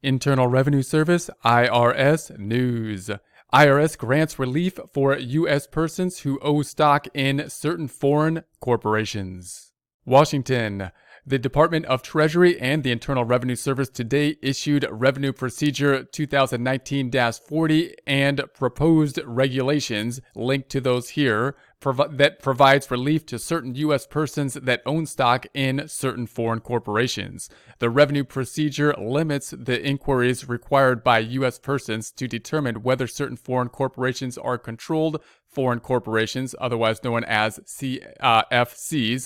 Internal Revenue Service, IRS News. IRS grants relief for U.S. persons who owe stock in certain foreign corporations. Washington. The Department of Treasury and the Internal Revenue Service today issued Revenue Procedure 2019-40 and proposed regulations linked to those here that provides relief to certain U.S. persons that own stock in certain foreign corporations. The Revenue Procedure limits the inquiries required by U.S. persons to determine whether certain foreign corporations are controlled foreign corporations, otherwise known as CFCs.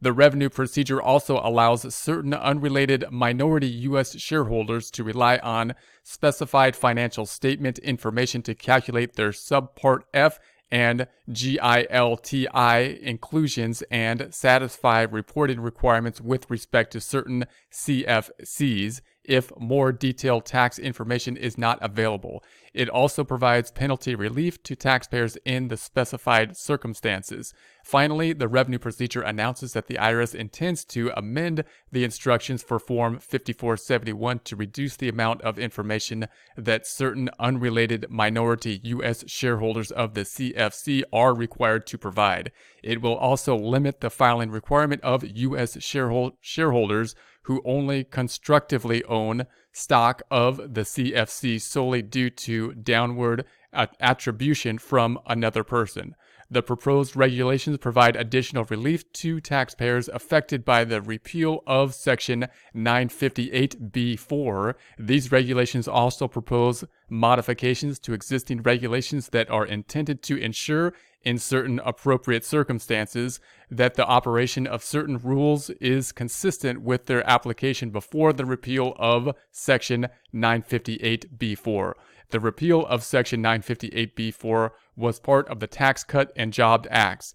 The Revenue Procedure also allows certain unrelated minority U.S. shareholders to rely on specified financial statement information to calculate their Subpart F and GILTI inclusions and satisfy reporting requirements with respect to certain CFCs if more detailed tax information is not available. It also provides penalty relief to taxpayers in the specified circumstances. Finally, the Revenue Procedure announces that the IRS intends to amend the instructions for Form 5471 to reduce the amount of information that certain unrelated minority U.S. shareholders of the CFC are required to provide. It will also limit the filing requirement of U.S. shareholders who only constructively own stock of the CFC solely due to downward attribution from another person. The proposed regulations provide additional relief to taxpayers affected by the repeal of Section 958b-4. These regulations also propose modifications to existing regulations that are intended to ensure, in certain appropriate circumstances, that the operation of certain rules is consistent with their application before the repeal of Section 958b-4. The repeal of Section 958b-4 was part of the Tax Cut and Jobs Act.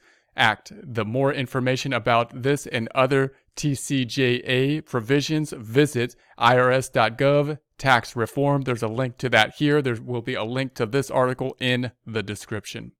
The more information about this and other TCJA provisions, visit irs.gov tax reform. There's a link to that here. There will be a link to this article in the description.